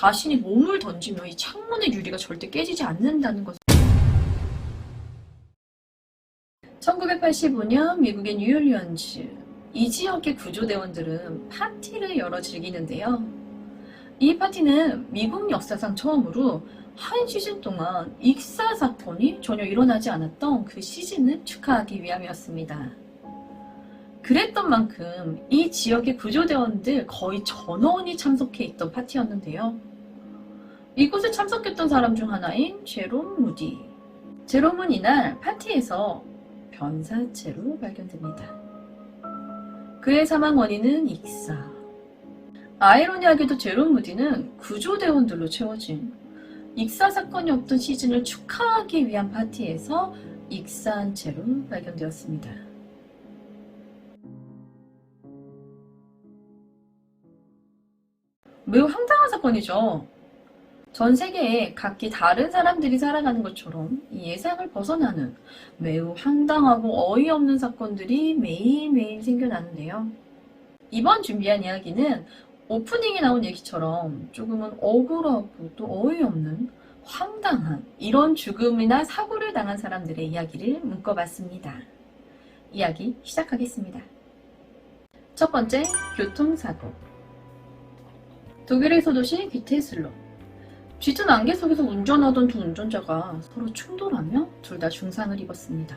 자신이 몸을 던지며 이 창문의 유리가 절대 깨지지 않는다는 것을. 1985년 미국의 뉴올리언즈, 이 지역의 구조대원들은 파티를 열어 즐기는데요. 이 파티는 미국 역사상 처음으로 한 시즌 동안 익사 사건이 전혀 일어나지 않았던 그 시즌을 축하하기 위함이었습니다. 그랬던 만큼 이 지역의 구조대원들 거의 전원이 참석해 있던 파티였는데요. 이곳에 참석했던 사람 중 하나인 제롬 무디. 제롬은 이날 파티에서 변사체로 발견됩니다. 그의 사망 원인은 익사. 아이러니하게도 제롬 무디는 구조대원들로 채워진 익사 사건이 없던 시즌을 축하하기 위한 파티에서 익사한 채로 발견되었습니다. 매우 황당한 사건이죠. 전 세계에 각기 다른 사람들이 살아가는 것처럼 예상을 벗어나는 매우 황당하고 어이없는 사건들이 매일매일 생겨나는데요. 이번 준비한 이야기는 오프닝에 나온 얘기처럼 조금은 억울하고 또 어이없는 황당한 이런 죽음이나 사고를 당한 사람들의 이야기를 묶어봤습니다. 이야기 시작하겠습니다. 첫 번째, 교통사고. 독일의 소도시 귀테슬로. 짙은 안개 속에서 운전하던 두 운전자가 서로 충돌하며 둘 다 중상을 입었습니다.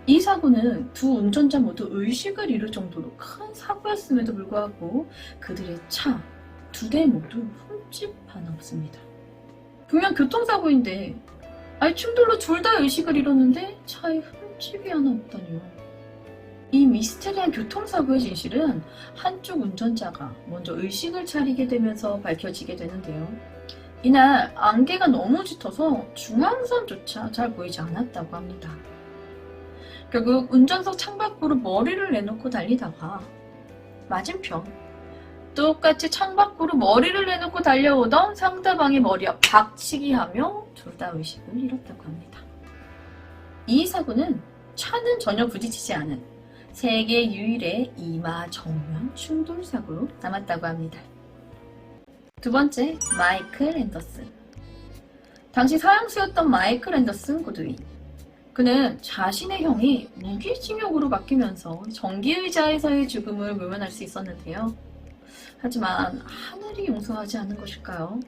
이 사고는 두 운전자 모두 의식을 잃을 정도로 큰 사고였음에도 불구하고 그들의 차 두 대 모두 흠집 하나 없습니다. 분명 교통사고인데 충돌로 둘 다 의식을 잃었는데 차에 흠집이 하나 없다니요. 이 미스테리한 교통사고의 진실은 한쪽 운전자가 먼저 의식을 차리게 되면서 밝혀지게 되는데요. 이날 안개가 너무 짙어서 중앙선조차 잘 보이지 않았다고 합니다. 결국 운전석 창밖으로 머리를 내놓고 달리다가 맞은편 똑같이 창밖으로 머리를 내놓고 달려오던 상대방의 머리 앞 박치기 하며 둘 다 의식을 잃었다고 합니다. 이 사고는 차는 전혀 부딪히지 않은 세계 유일의 이마 정면 충돌 사고로 남았다고 합니다. 두 번째, 마이클 앤더슨. 당시 사형수였던 마이클 앤더슨 고드윈. 그는 자신의 형이 무기징역으로 바뀌면서 전기의자에서의 죽음을 모면할 수 있었는데요. 하지만 하늘이 용서하지 않은 것일까요?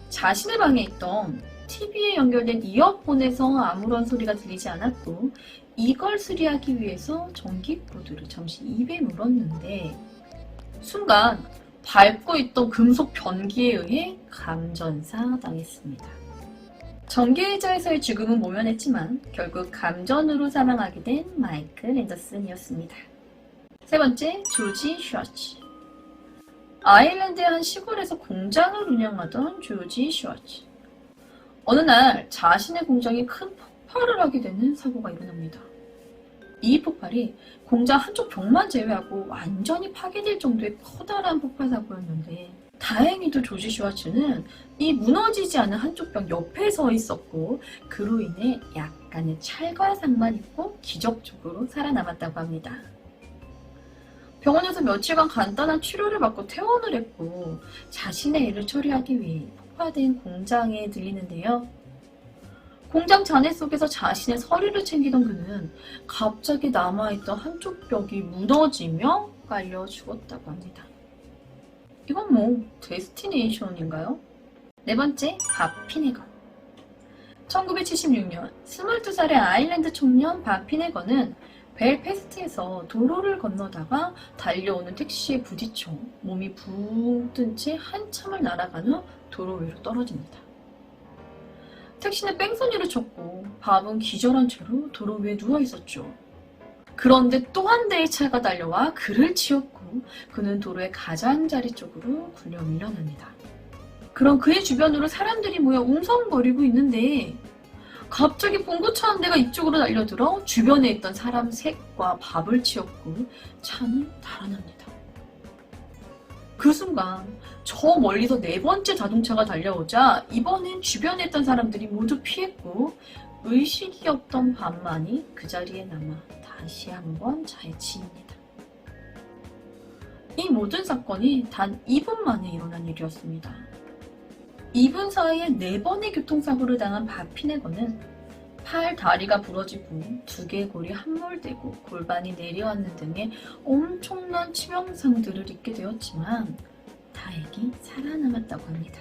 자신의 방에 있던 TV에 연결된 이어폰에서 아무런 소리가 들리지 않았고 이걸 수리하기 위해서 전기코드를 잠시 입에 물었는데 순간 밟고 있던 금속 변기에 의해 감전사 당했습니다. 전기의자에서의 죽음은 모면했지만 결국 감전으로 사망하게 된 마이클 앤더슨이었습니다. 세 번째, 조지 슈워츠. 아일랜드의 한 시골에서 공장을 운영하던 조지 슈워츠. 어느 날 자신의 공장이 큰 폭발을 하게 되는 사고가 일어납니다. 이 폭발이 공장 한쪽 벽만 제외하고 완전히 파괴될 정도의 커다란 폭발 사고였는데 다행히도 조지 슈와츠는 이 무너지지 않은 한쪽 벽 옆에 서 있었고 그로 인해 약간의 찰과상만 입고 기적적으로 살아남았다고 합니다. 병원에서 며칠간 간단한 치료를 받고 퇴원을 했고 자신의 일을 처리하기 위해 폭파된 공장에 들리는데요. 공장 잔해 속에서 자신의 서리를 챙기던 그는 갑자기 남아있던 한쪽 벽이 무너지며 깔려 죽었다고 합니다. 이건 뭐 데스티네이션인가요? 네 번째, 밥 피네건. 1976년 22살의 아일랜드 청년 밥 피네건은 벨패스트에서 도로를 건너다가 달려오는 택시에 부딪혀 몸이 붕 뜬 채 한참을 날아간 후 도로 위로 떨어집니다. 택시는 뺑소니를 쳤고 밥은 기절한 채로 도로 위에 누워있었죠. 그런데 또 한 대의 차가 달려와 그를 치웠고 그는 도로의 가장자리 쪽으로 굴려 밀려납니다. 그럼 그의 주변으로 사람들이 모여 웅성거리고 있는데 갑자기 봉고차 한 대가 이쪽으로 달려들어 주변에 있던 사람 셋과 밥을 치웠고 차는 달아납니다. 그 순간 저 멀리서 네 번째 자동차가 달려오자 이번엔 주변에 있던 사람들이 모두 피했고 의식이 없던 밥만이 그 자리에 남아 다시 한번 차에 치입니다. 이 모든 사건이 단 2분 만에 일어난 일이었습니다. 2분 사이에 4번의 교통사고를 당한 바피네거는 팔, 다리가 부러지고 2개의 골이 함몰되고 골반이 내려앉는 등의 엄청난 치명상들을 입게 되었지만 다행히 살아남았다고 합니다.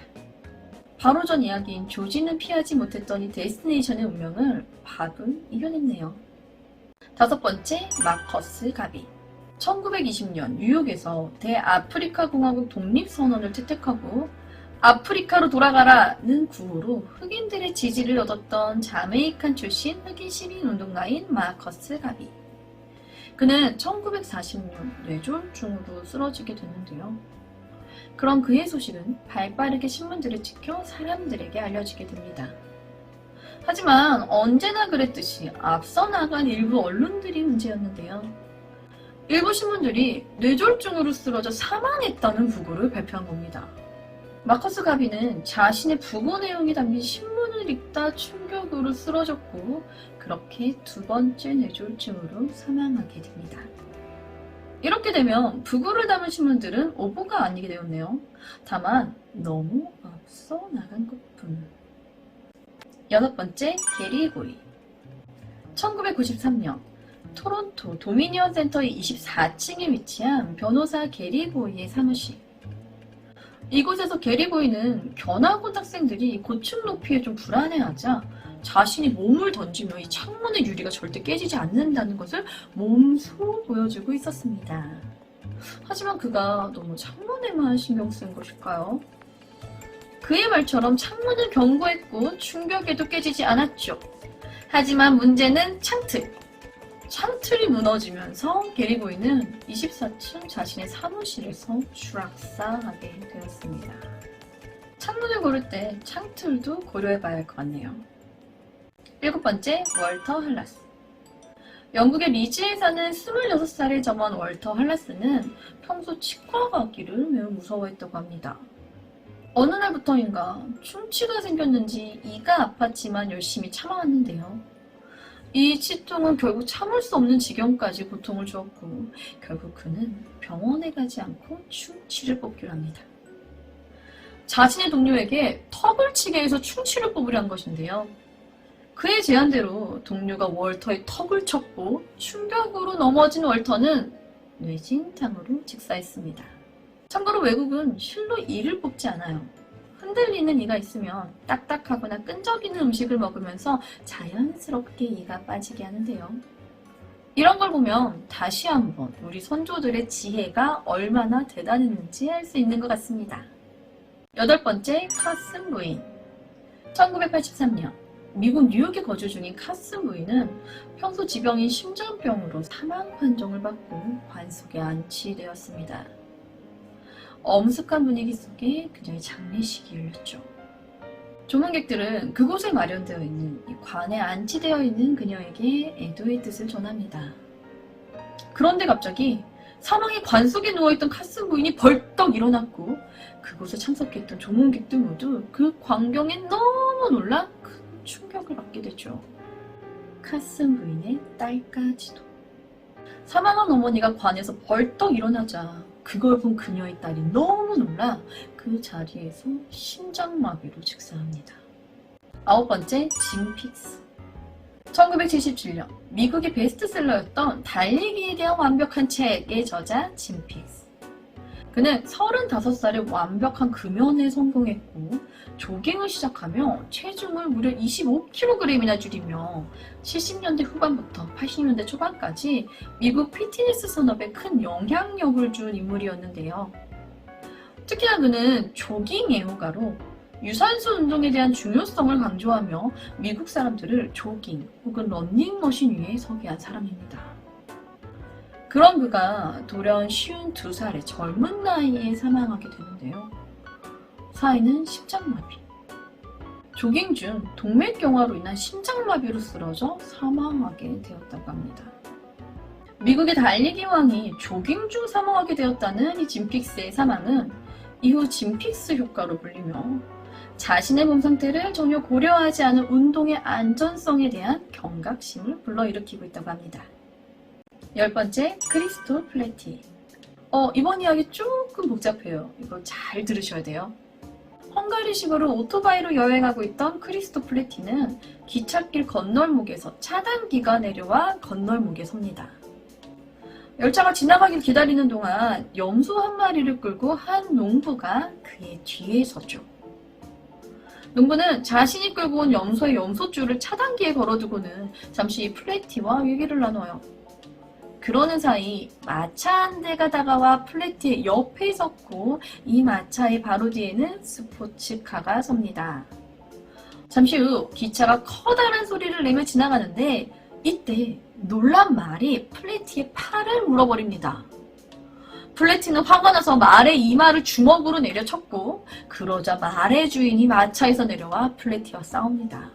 바로 전 이야기인 조지는 피하지 못했던 이 데스티네이션의 운명을 밥은 이겨냈네요. 5번째, 마커스 가비. 1920년 뉴욕에서 대아프리카 공화국 독립선언을 채택하고 아프리카로 돌아가라는 구호로 흑인들의 지지를 얻었던 자메이칸 출신 흑인 시민운동가인 마커스 가비. 그는 1946년 뇌졸중으로 쓰러지게 됐는데요. 그런 그의 소식은 발빠르게 신문들을 찍혀 사람들에게 알려지게 됩니다. 하지만 언제나 그랬듯이 앞서 나간 일부 언론들이 문제였는데요. 일부 신문들이 뇌졸중으로 쓰러져 사망했다는 부고를 발표한 겁니다. 마커스 가비는 자신의 부고 내용이 담긴 신문을 읽다 충격으로 쓰러졌고 그렇게 2번째 뇌졸중으로 사망하게 됩니다. 이렇게 되면 부고를 담은 신문들은 오보가 아니게 되었네요. 다만 너무 앞서 나간 것뿐. 6번째, 게리 고이. 1993년 토론토 도미니언 센터의 24층에 위치한 변호사 게리 고이의 사무실. 이곳에서 게리 고이는 견학원 학생들이 고층 높이에 좀 불안해하자 자신이 몸을 던지며 이 창문의 유리가 절대 깨지지 않는다는 것을 몸소 보여주고 있었습니다. 하지만 그가 너무 창문에만 신경 쓴 것일까요? 그의 말처럼 창문을 견고했고 충격에도 깨지지 않았죠. 하지만 문제는 창틀. 창틀이 무너지면서 게리 고이는 24층 자신의 사무실에서 추락사하게 되었습니다. 창문을 고를 때 창틀도 고려해봐야 할 것 같네요. 7번째, 월터 할라스. 영국의 리즈에 사는 26살의 점원 월터 할라스는 평소 치과 가기를 매우 무서워했다고 합니다. 어느 날부터인가 충치가 생겼는지 이가 아팠지만 열심히 참아왔는데요. 이 치통은 결국 참을 수 없는 지경까지 고통을 주었고 결국 그는 병원에 가지 않고 충치를 뽑기로 합니다. 자신의 동료에게 턱을 치게 해서 충치를 뽑으려 한 것인데요. 그의 제안대로 동료가 월터의 턱을 쳤고 충격으로 넘어진 월터는 뇌진탕으로 직사했습니다. 참고로 외국은 실로 이를 뽑지 않아요. 흔들리는 이가 있으면 딱딱하거나 끈적이는 음식을 먹으면서 자연스럽게 이가 빠지게 하는데요. 이런 걸 보면 다시 한번 우리 선조들의 지혜가 얼마나 대단했는지 알 수 있는 것 같습니다. 8번째, 카슨 부인. 1983년 미국 뉴욕에 거주 중인 카슨 부인은 평소 지병인 심장병으로 사망 판정을 받고 관속에 안치되었습니다. 엄숙한 분위기 속에 그녀의 장례식이 열렸죠. 조문객들은 그곳에 마련되어 있는 이 관에 안치되어 있는 그녀에게 애도의 뜻을 전합니다. 그런데 갑자기 사망의 관 속에 누워있던 카슨 부인이 벌떡 일어났고 그곳에 참석했던 조문객들 모두 그 광경에 너무 놀라 큰 충격을 받게 되죠. 카슨 부인의 딸까지도. 사망한 어머니가 관에서 벌떡 일어나자 그걸 본 그녀의 딸이 너무 놀라 그 자리에서 심장마비로 즉사합니다. 9번째, 짐 픽스. 1977년 미국의 베스트셀러였던 달리기에 대한 완벽한 책의 저자 짐 픽스. 그는 35살에 완벽한 금연에 성공했고 조깅을 시작하며 체중을 무려 25kg이나 줄이며 70년대 후반부터 80년대 초반까지 미국 피트니스 산업에 큰 영향력을 준 인물이었는데요. 특히나 그는 조깅 애호가로 유산소 운동에 대한 중요성을 강조하며 미국 사람들을 조깅 혹은 러닝머신 위에 서게 한 사람입니다. 그런 그가 돌연 52살의 젊은 나이에 사망하게 되는데요. 사인은 심장마비. 조깅 중 동맥경화로 인한 심장마비로 쓰러져 사망하게 되었다고 합니다. 미국의 달리기 왕이 조깅 중 사망하게 되었다는 이 짐 픽스의 사망은 이후 짐 픽스 효과로 불리며 자신의 몸 상태를 전혀 고려하지 않은 운동의 안전성에 대한 경각심을 불러일으키고 있다고 합니다. 10번째, 크리스톨 플래티. 이번 이야기 조금 복잡해요. 이거 잘 들으셔야 돼요. 헝가리식으로 오토바이로 여행하고 있던 크리스토 플레티는 기찻길 건널목에서 차단기가 내려와 건널목에 섭니다. 열차가 지나가길 기다리는 동안 염소 한 마리를 끌고 한 농부가 그의 뒤에 서죠. 농부는 자신이 끌고 온 염소의 염소줄을 차단기에 걸어두고는 잠시 플레티와 얘기를 나눠요. 그러는 사이 마차 한 대가 다가와 플레티의 옆에 섰고 이 마차의 바로 뒤에는 스포츠카가 섭니다. 잠시 후 기차가 커다란 소리를 내며 지나가는데 이때 놀란 말이 플레티의 팔을 물어버립니다. 플레티는 화가 나서 말의 이마를 주먹으로 내려쳤고 그러자 말의 주인이 마차에서 내려와 플레티와 싸웁니다.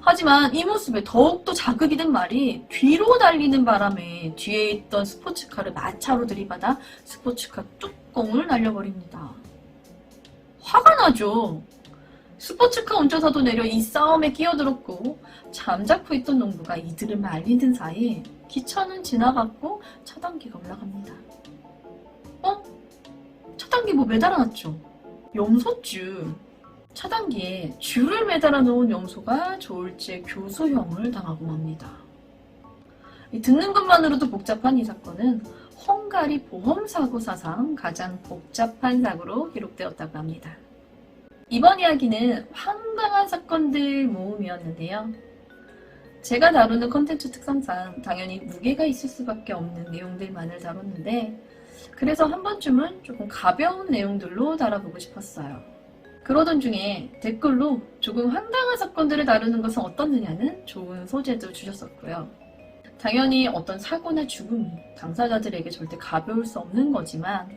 하지만 이 모습에 더욱더 자극이 된 말이 뒤로 달리는 바람에 뒤에 있던 스포츠카를 마차로 들이받아 스포츠카 뚜껑을 날려버립니다. 화가 나죠. 스포츠카 운전사도 내려 이 싸움에 끼어들었고 잠자코 있던 농부가 이들을 말리는 사이 기차는 지나갔고 차단기가 올라갑니다. 차단기 뭐 매달아놨죠? 염소줄. 차단기에 줄을 매달아 놓은 염소가 졸지에 교수형을 당하고 맙니다. 듣는 것만으로도 복잡한 이 사건은 헝가리 보험사고 사상 가장 복잡한 사고로 기록되었다고 합니다. 이번 이야기는 황당한 사건들 모음이었는데요. 제가 다루는 컨텐츠 특성상 당연히 무게가 있을 수밖에 없는 내용들만을 다뤘는데 그래서 한 번쯤은 조금 가벼운 내용들로 다뤄보고 싶었어요. 그러던 중에 댓글로 조금 황당한 사건들을 다루는 것은 어떻느냐는 좋은 소재도 주셨었고요. 당연히 어떤 사고나 죽음이 당사자들에게 절대 가벼울 수 없는 거지만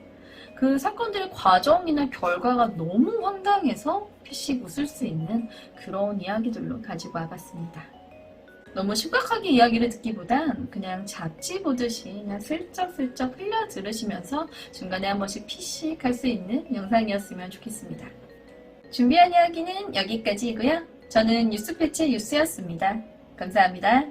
그 사건들의 과정이나 결과가 너무 황당해서 피식 웃을 수 있는 그런 이야기들로 가지고 와봤습니다. 너무 심각하게 이야기를 듣기보단 그냥 잡지 보듯이 그냥 슬쩍슬쩍 흘려 들으시면서 중간에 한 번씩 피식 할 수 있는 영상이었으면 좋겠습니다. 준비한 이야기는 여기까지이고요. 저는 뉴스패치 유스였습니다. 감사합니다.